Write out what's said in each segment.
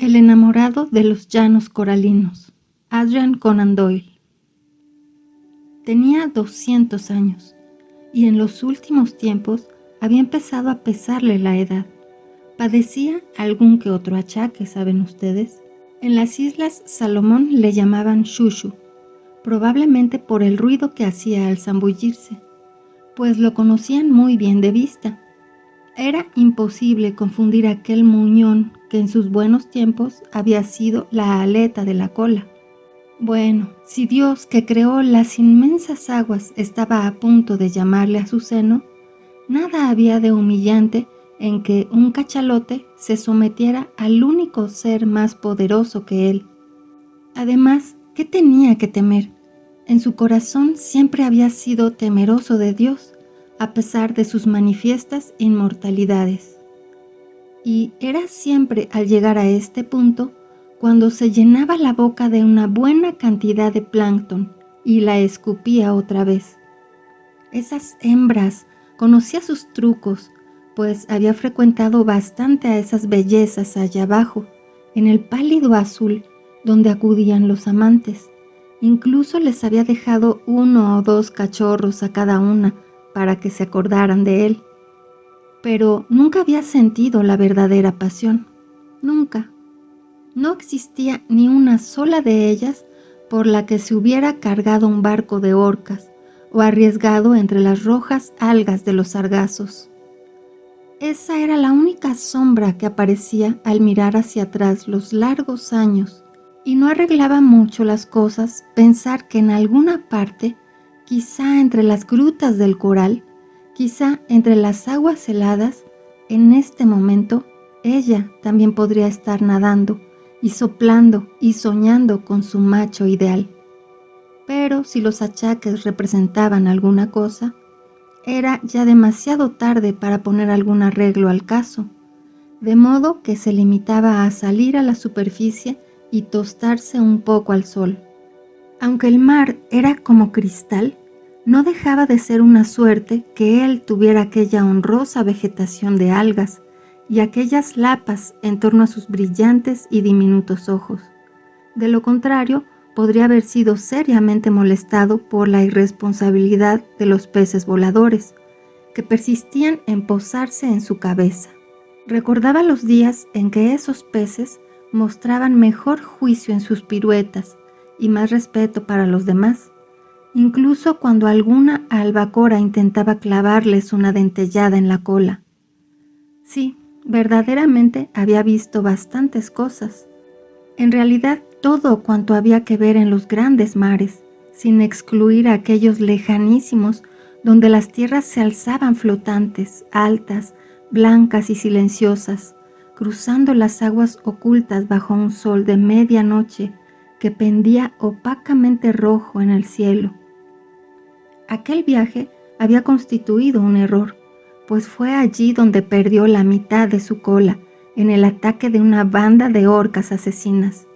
El enamorado de los llanos coralinos, Adrian Conan Doyle. Tenía 200 años y en los últimos tiempos había empezado a pesarle la edad. Padecía algún que otro achaque, ¿saben ustedes? En las Islas Salomón le llamaban Shushu, probablemente por el ruido que hacía al zambullirse, pues lo conocían muy bien de vista. Era imposible confundir aquel muñón que en sus buenos tiempos había sido la aleta de la cola. Bueno, si Dios que creó las inmensas aguas estaba a punto de llamarle a su seno, nada había de humillante en que un cachalote se sometiera al único ser más poderoso que él. Además, ¿qué tenía que temer? En su corazón siempre había sido temeroso de Dios, a pesar de sus manifiestas inmortalidades. Y era siempre al llegar a este punto cuando se llenaba la boca de una buena cantidad de plancton y la escupía otra vez. Esas hembras, conocía sus trucos, pues había frecuentado bastante a esas bellezas allá abajo, en el pálido azul donde acudían los amantes. Incluso les había dejado 1 o 2 cachorros a cada una para que se acordaran de él. Pero nunca había sentido la verdadera pasión. Nunca. No existía ni una sola de ellas por la que se hubiera cargado un barco de orcas o arriesgado entre las rojas algas de los sargazos. Esa era la única sombra que aparecía al mirar hacia atrás los largos años, y no arreglaba mucho las cosas pensar que en alguna parte, quizá entre las grutas del coral, quizá entre las aguas heladas, en este momento ella también podría estar nadando y soplando y soñando con su macho ideal. Pero si los achaques representaban alguna cosa, era ya demasiado tarde para poner algún arreglo al caso, de modo que se limitaba a salir a la superficie y tostarse un poco al sol. Aunque el mar era como cristal, no dejaba de ser una suerte que él tuviera aquella honrosa vegetación de algas y aquellas lapas en torno a sus brillantes y diminutos ojos. De lo contrario, podría haber sido seriamente molestado por la irresponsabilidad de los peces voladores, que persistían en posarse en su cabeza. Recordaba los días en que esos peces mostraban mejor juicio en sus piruetas y más respeto para los demás, incluso cuando alguna albacora intentaba clavarles una dentellada en la cola. Sí, verdaderamente había visto bastantes cosas. En realidad, todo cuanto había que ver en los grandes mares, sin excluir a aquellos lejanísimos donde las tierras se alzaban flotantes, altas, blancas y silenciosas, cruzando las aguas ocultas bajo un sol de medianoche que pendía opacamente rojo en el cielo. Aquel viaje había constituido un error, pues fue allí donde perdió la mitad de su cola en el ataque de una banda de orcas asesinas,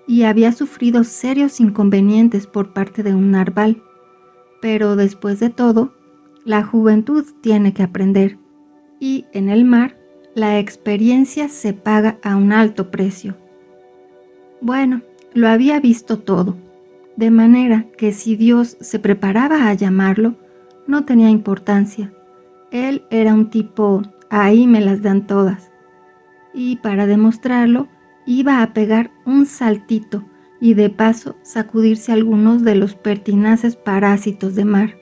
y había sufrido serios inconvenientes por parte de un narval. Pero después de todo, la juventud tiene que aprender, y en el mar la experiencia se paga a un alto precio. Bueno, lo había visto todo, de manera que si Dios se preparaba a llamarlo, no tenía importancia. Él era un tipo, ahí me las dan todas. Y para demostrarlo, iba a pegar un saltito y de paso sacudirse algunos de los pertinaces parásitos de mar.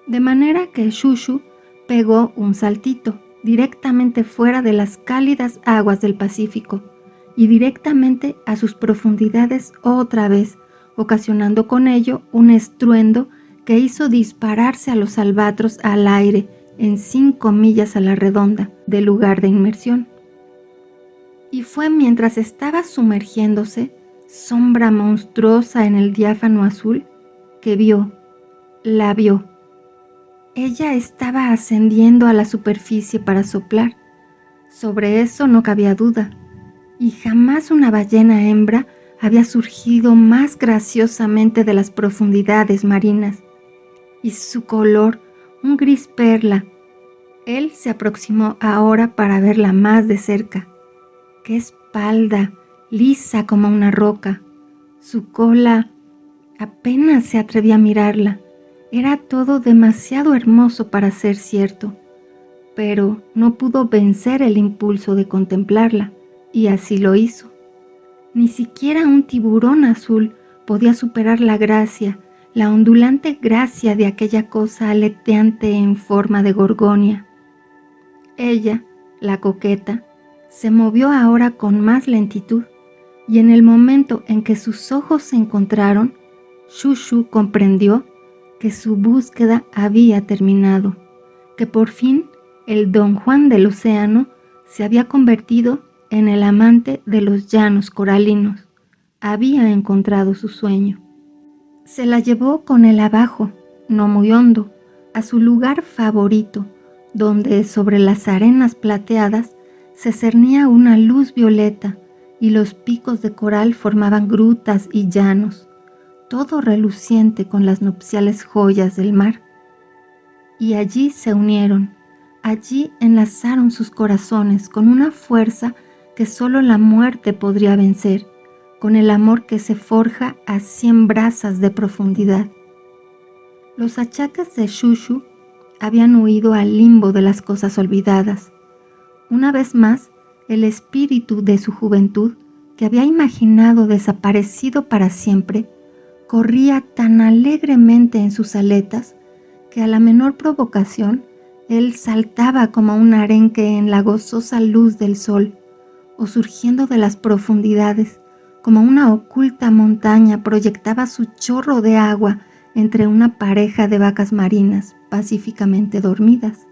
De manera que Shushu pegó un saltito directamente fuera de las cálidas aguas del Pacífico y directamente a sus profundidades otra vez, ocasionando con ello un estruendo que hizo dispararse a los albatros al aire en 5 millas a la redonda del lugar de inmersión. Y fue mientras estaba sumergiéndose, sombra monstruosa en el diáfano azul, que la vio. Ella estaba ascendiendo a la superficie para soplar. Sobre eso no cabía duda, y jamás una ballena hembra había surgido más graciosamente de las profundidades marinas. Y su color, un gris perla. Él se aproximó ahora para verla más de cerca. ¡Qué espalda lisa como una roca, su cola apenas se atrevía a mirarla. Era todo demasiado hermoso para ser cierto, pero no pudo vencer el impulso de contemplarla, y así lo hizo. Ni siquiera un tiburón azul podía superar la gracia, la ondulante gracia de aquella cosa aleteante en forma de gorgonia. Ella, la coqueta, se movió ahora con más lentitud, y en el momento en que sus ojos se encontraron, Shushu comprendió que su búsqueda había terminado, que por fin el Don Juan del océano se había convertido en el amante de los llanos coralinos. Había encontrado su sueño. Se la llevó con él abajo, no muy hondo, a su lugar favorito, donde sobre las arenas plateadas se cernía una luz violeta y los picos de coral formaban grutas y llanos, todo reluciente con las nupciales joyas del mar. Y allí se unieron, allí enlazaron sus corazones con una fuerza que solo la muerte podría vencer, con el amor que se forja a 100 brasas de profundidad. Los achaques de Shushu habían huido al limbo de las cosas olvidadas. Una vez más, el espíritu de su juventud, que había imaginado desaparecido para siempre, corría tan alegremente en sus aletas que a la menor provocación él saltaba como un arenque en la gozosa luz del sol, o surgiendo de las profundidades, como una oculta montaña proyectaba su chorro de agua entre una pareja de vacas marinas pacíficamente dormidas.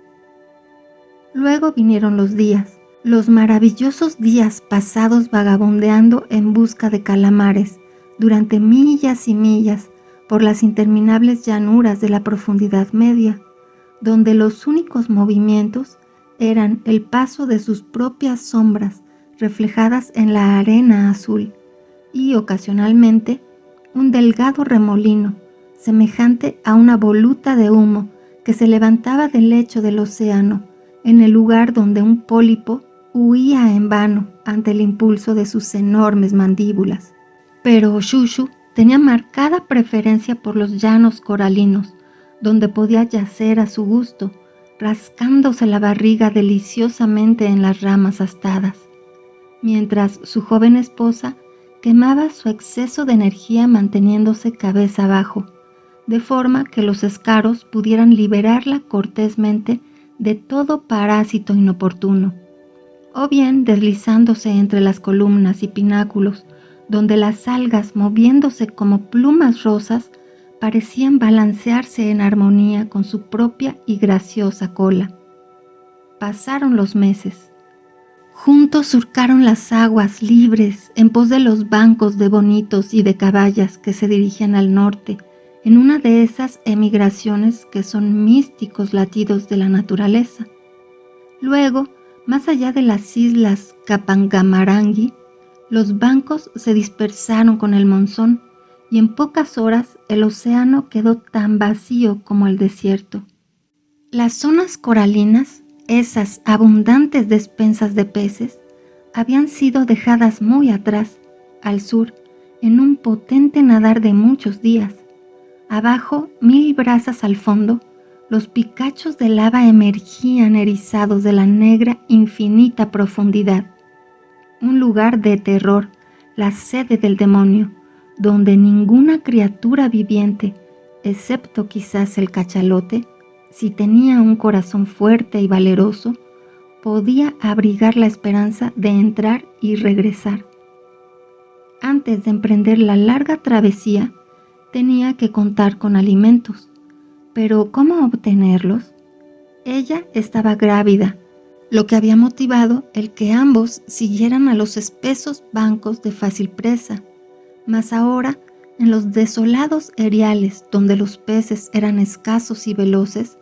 Luego vinieron los días, los maravillosos días pasados vagabundeando en busca de calamares durante millas y millas por las interminables llanuras de la profundidad media, donde los únicos movimientos eran el paso de sus propias sombras reflejadas en la arena azul y ocasionalmente un delgado remolino semejante a una voluta de humo que se levantaba del lecho del océano en el lugar donde un pólipo huía en vano ante el impulso de sus enormes mandíbulas. Pero Shushu tenía marcada preferencia por los llanos coralinos, donde podía yacer a su gusto, rascándose la barriga deliciosamente en las ramas astadas, mientras su joven esposa quemaba su exceso de energía manteniéndose cabeza abajo, de forma que los escaros pudieran liberarla cortésmente de todo parásito inoportuno, o bien deslizándose entre las columnas y pináculos, donde las algas, moviéndose como plumas rosas, parecían balancearse en armonía con su propia y graciosa cola. Pasaron los meses. Juntos surcaron las aguas libres en pos de los bancos de bonitos y de caballas que se dirigían al norte, en una de esas emigraciones que son místicos latidos de la naturaleza. Luego, más allá de las islas Kapangamarangi, los bancos se dispersaron con el monzón y en pocas horas el océano quedó tan vacío como el desierto. Las zonas coralinas, esas abundantes despensas de peces, habían sido dejadas muy atrás, al sur, en un potente nadar de muchos días. Abajo, 1000 brazas al fondo, los picachos de lava emergían erizados de la negra infinita profundidad. Un lugar de terror, la sede del demonio, donde ninguna criatura viviente, excepto quizás el cachalote, si tenía un corazón fuerte y valeroso, podía abrigar la esperanza de entrar y regresar. Antes de emprender la larga travesía, tenía que contar con alimentos, pero ¿cómo obtenerlos? Ella estaba grávida, lo que había motivado el que ambos siguieran a los espesos bancos de fácil presa, mas ahora, en los desolados eriales donde los peces eran escasos y veloces,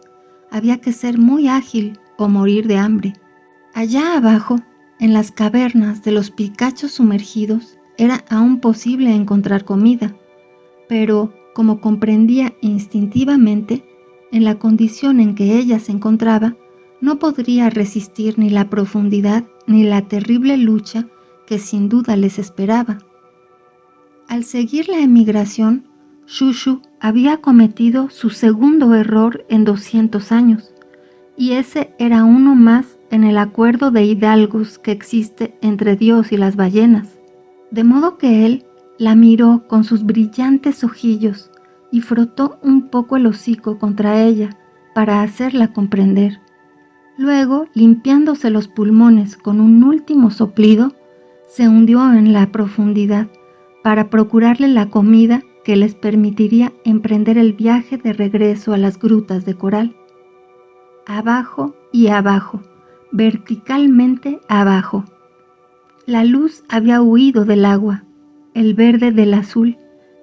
había que ser muy ágil o morir de hambre. Allá abajo, en las cavernas de los picachos sumergidos, era aún posible encontrar comida, pero, como comprendía instintivamente, en la condición en que ella se encontraba, no podría resistir ni la profundidad ni la terrible lucha que sin duda les esperaba. Al seguir la emigración, Shushu había cometido su segundo error en 200 años, y ese era uno más en el acuerdo de hidalgos que existe entre Dios y las ballenas. De modo que él la miró con sus brillantes ojillos y frotó un poco el hocico contra ella para hacerla comprender. Luego, limpiándose los pulmones con un último soplido, se hundió en la profundidad para procurarle la comida que les permitiría emprender el viaje de regreso a las grutas de coral. Abajo y abajo, verticalmente abajo. La luz había huido del agua, el verde del azul,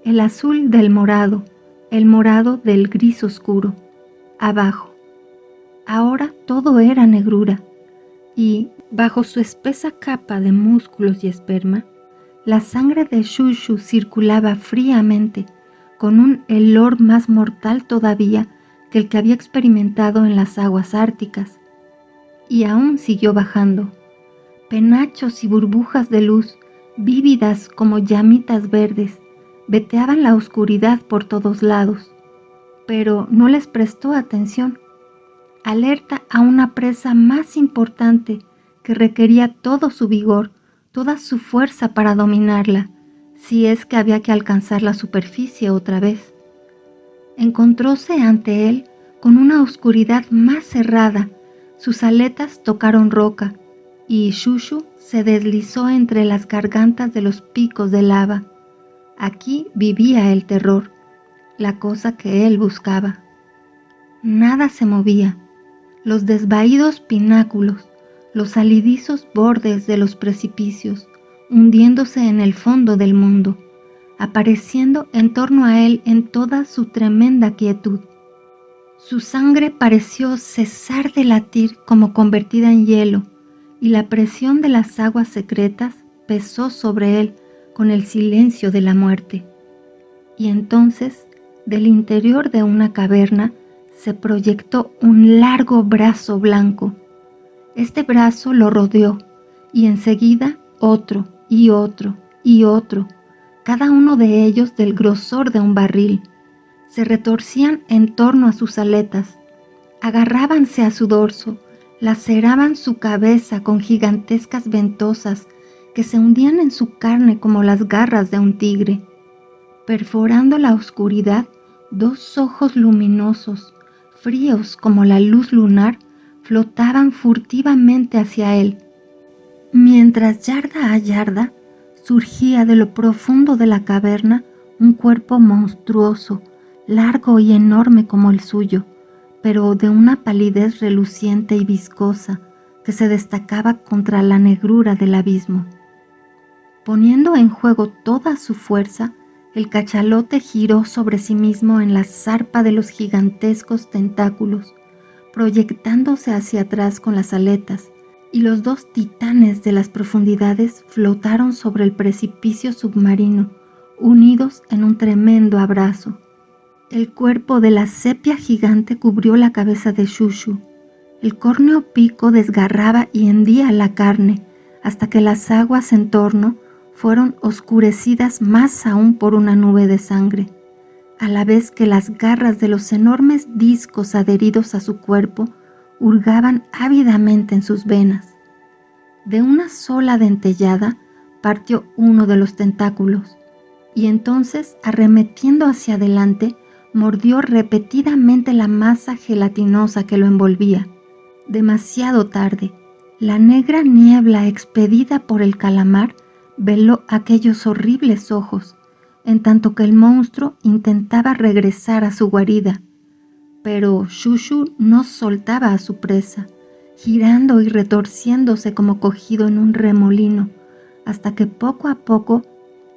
el azul del morado, el morado del gris oscuro. Abajo. Ahora todo era negrura, y, bajo su espesa capa de músculos y esperma, la sangre de Shushu circulaba fríamente, con un helor más mortal todavía que el que había experimentado en las aguas árticas. Y aún siguió bajando. Penachos y burbujas de luz, vívidas como llamitas verdes, veteaban la oscuridad por todos lados, pero no les prestó atención, alerta a una presa más importante que requería todo su vigor, toda su fuerza para dominarla, si es que había que alcanzar la superficie otra vez. Encontróse ante él con una oscuridad más cerrada, sus aletas tocaron roca, y Shushu se deslizó entre las gargantas de los picos de lava. Aquí vivía el terror, la cosa que él buscaba. Nada se movía. Los desvaídos pináculos, los salidizos bordes de los precipicios, hundiéndose en el fondo del mundo, apareciendo en torno a él en toda su tremenda quietud. Su sangre pareció cesar de latir como convertida en hielo, y la presión de las aguas secretas pesó sobre él con el silencio de la muerte. Y entonces, del interior de una caverna, se proyectó un largo brazo blanco. Este brazo lo rodeó, y enseguida otro, y otro, y otro, cada uno de ellos del grosor de un barril. Se retorcían en torno a sus aletas, agarrábanse a su dorso, laceraban su cabeza con gigantescas ventosas que se hundían en su carne como las garras de un tigre. Perforando la oscuridad, dos ojos luminosos, fríos como la luz lunar, flotaban furtivamente hacia él, mientras yarda a yarda surgía de lo profundo de la caverna un cuerpo monstruoso, largo y enorme como el suyo, pero de una palidez reluciente y viscosa que se destacaba contra la negrura del abismo. Poniendo en juego toda su fuerza, el cachalote giró sobre sí mismo en la zarpa de los gigantescos tentáculos, proyectándose hacia atrás con las aletas, y los dos titanes de las profundidades flotaron sobre el precipicio submarino, unidos en un tremendo abrazo. El cuerpo de la sepia gigante cubrió la cabeza de Shushu. El córneo pico desgarraba y hendía la carne, hasta que las aguas en torno fueron oscurecidas más aún por una nube de sangre, a la vez que las garras de los enormes discos adheridos a su cuerpo hurgaban ávidamente en sus venas. De una sola dentellada partió uno de los tentáculos, y entonces, arremetiendo hacia adelante, mordió repetidamente la masa gelatinosa que lo envolvía. Demasiado tarde, la negra niebla expedida por el calamar veló aquellos horribles ojos, en tanto que el monstruo intentaba regresar a su guarida. Pero Shushu no soltaba a su presa, girando y retorciéndose como cogido en un remolino, hasta que poco a poco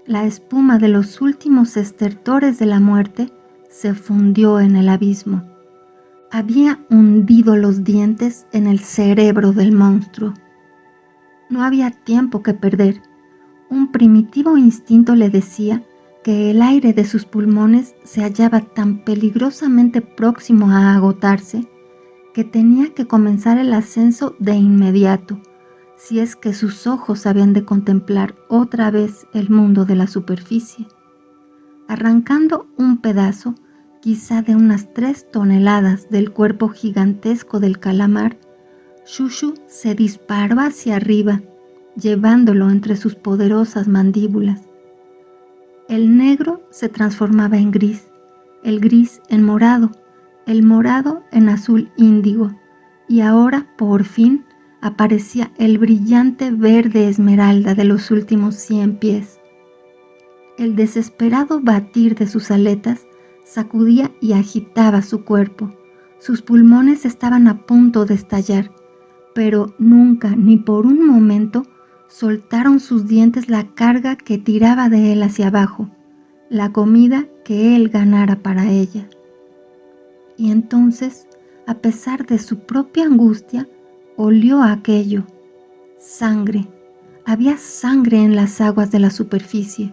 la espuma de los últimos estertores de la muerte se fundió en el abismo. Había hundido los dientes en el cerebro del monstruo. No había tiempo que perder. Un primitivo instinto le decía que el aire de sus pulmones se hallaba tan peligrosamente próximo a agotarse que tenía que comenzar el ascenso de inmediato, si es que sus ojos habían de contemplar otra vez el mundo de la superficie. Arrancando un pedazo, quizá de unas 3 toneladas del cuerpo gigantesco del calamar, Shushu se disparó hacia arriba, llevándolo entre sus poderosas mandíbulas. El negro se transformaba en gris, el gris en morado, el morado en azul índigo, y ahora, por fin, aparecía el brillante verde esmeralda de los últimos 100 pies. El desesperado batir de sus aletas sacudía y agitaba su cuerpo. Sus pulmones estaban a punto de estallar, pero nunca, ni por un momento, soltaron sus dientes la carga que tiraba de él hacia abajo, la comida que él ganara para ella. Y entonces, a pesar de su propia angustia, olió aquello. Sangre. Había sangre en las aguas de la superficie.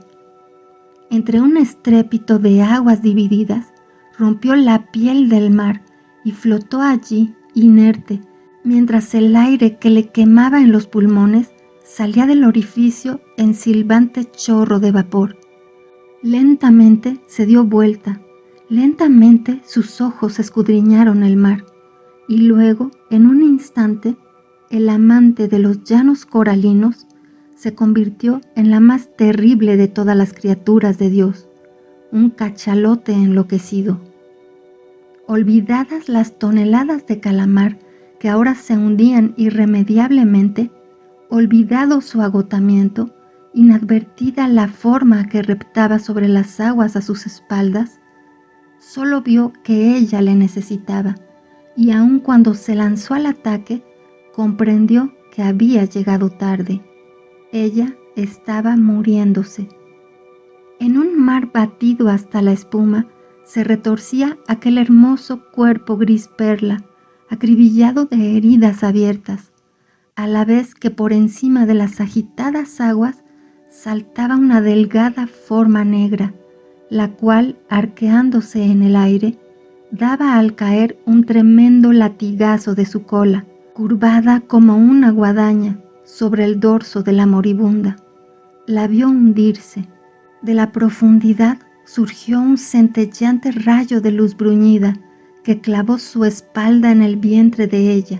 Entre un estrépito de aguas divididas, rompió la piel del mar y flotó allí, inerte, mientras el aire que le quemaba en los pulmones salía del orificio en silbante chorro de vapor. Lentamente se dio vuelta, lentamente sus ojos escudriñaron el mar, y luego, en un instante, el amante de los llanos coralinos se convirtió en la más terrible de todas las criaturas de Dios, un cachalote enloquecido. Olvidadas las toneladas de calamar que ahora se hundían irremediablemente, olvidado su agotamiento, inadvertida la forma que reptaba sobre las aguas a sus espaldas, solo vio que ella le necesitaba, y aun cuando se lanzó al ataque, comprendió que había llegado tarde. Ella estaba muriéndose. En un mar batido hasta la espuma, se retorcía aquel hermoso cuerpo gris perla, acribillado de heridas abiertas, a la vez que por encima de las agitadas aguas saltaba una delgada forma negra, la cual, arqueándose en el aire, daba al caer un tremendo latigazo de su cola, curvada como una guadaña, sobre el dorso de la moribunda. La vio hundirse. De la profundidad surgió un centelleante rayo de luz bruñida que clavó su espalda en el vientre de ella.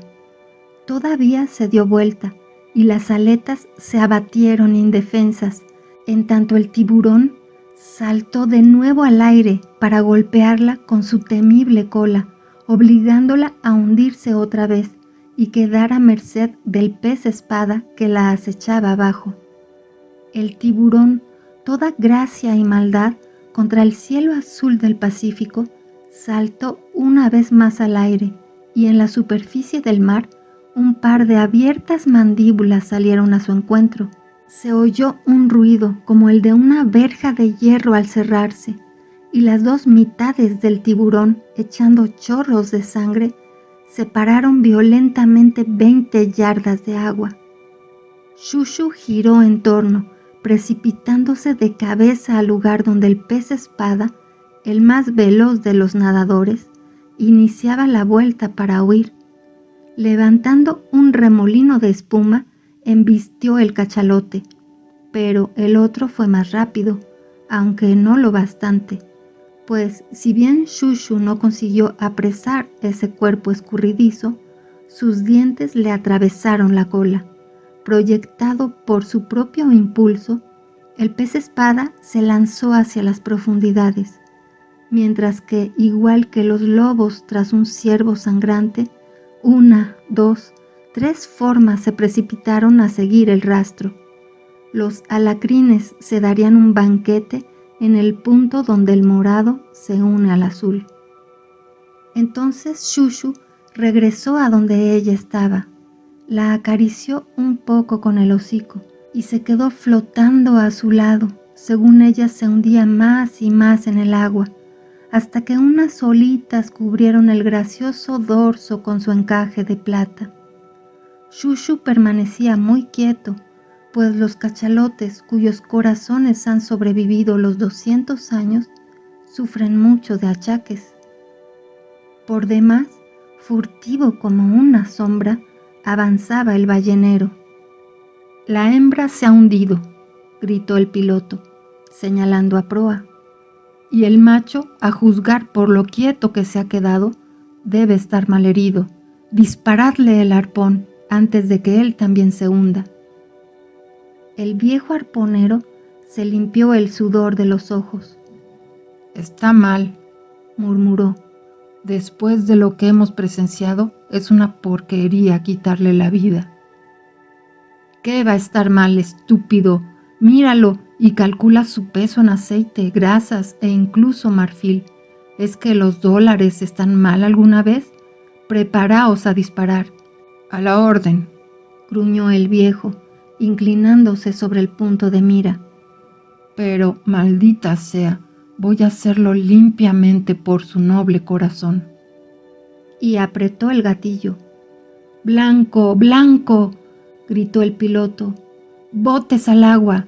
Todavía se dio vuelta y las aletas se abatieron indefensas, en tanto el tiburón saltó de nuevo al aire para golpearla con su temible cola, obligándola a hundirse otra vez y quedar a merced del pez espada que la acechaba abajo. El tiburón, toda gracia y maldad, contra el cielo azul del Pacífico, saltó una vez más al aire, y en la superficie del mar, un par de abiertas mandíbulas salieron a su encuentro. Se oyó un ruido como el de una verja de hierro al cerrarse, y las dos mitades del tiburón, echando chorros de sangre, separaron violentamente 20 yardas de agua. Shushu giró en torno, precipitándose de cabeza al lugar donde el pez espada, el más veloz de los nadadores, iniciaba la vuelta para huir. Levantando un remolino de espuma, embistió el cachalote, pero el otro fue más rápido, aunque no lo bastante, pues si bien Shushu no consiguió apresar ese cuerpo escurridizo, sus dientes le atravesaron la cola. Proyectado por su propio impulso, el pez espada se lanzó hacia las profundidades, mientras que, igual que los lobos tras un ciervo sangrante, 1, 2, 3 formas se precipitaron a seguir el rastro. Los alacrines se darían un banquete en el punto donde el morado se une al azul. Entonces Shushu regresó a donde ella estaba, la acarició un poco con el hocico y se quedó flotando a su lado, según ella se hundía más y más en el agua, hasta que unas olitas cubrieron el gracioso dorso con su encaje de plata. Shushu permanecía muy quieto, pues los cachalotes cuyos corazones han sobrevivido los 200 años sufren mucho de achaques. Por demás, furtivo como una sombra, avanzaba el ballenero. La hembra se ha hundido, gritó el piloto, señalando a proa. Y el macho, a juzgar por lo quieto que se ha quedado, debe estar malherido. Disparadle el arpón antes de que él también se hunda. El viejo arponero se limpió el sudor de los ojos. Está mal, murmuró. Después de lo que hemos presenciado, es una porquería quitarle la vida. ¿Qué va a estar mal, estúpido? Míralo y calcula su peso en aceite, grasas e incluso marfil. ¿Es que los dólares están mal alguna vez? Preparaos a disparar. A la orden, gruñó el viejo, inclinándose sobre el punto de mira. Pero, maldita sea, voy a hacerlo limpiamente por su noble corazón. Y apretó el gatillo. ¡Blanco, blanco!, gritó el piloto. ¡Botes al agua!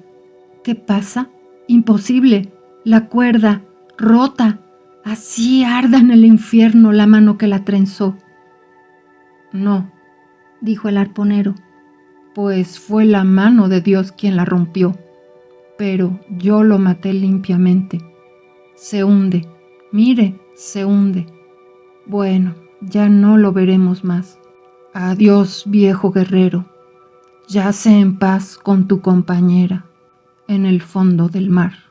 ¿Qué pasa? Imposible. La cuerda, rota. Así arda en el infierno la mano que la trenzó. No, dijo el arponero. Pues fue la mano de Dios quien la rompió, pero yo lo maté limpiamente. Se hunde, mire, se hunde. Bueno, ya no lo veremos más. Adiós, viejo guerrero. Yace en paz con tu compañera en el fondo del mar.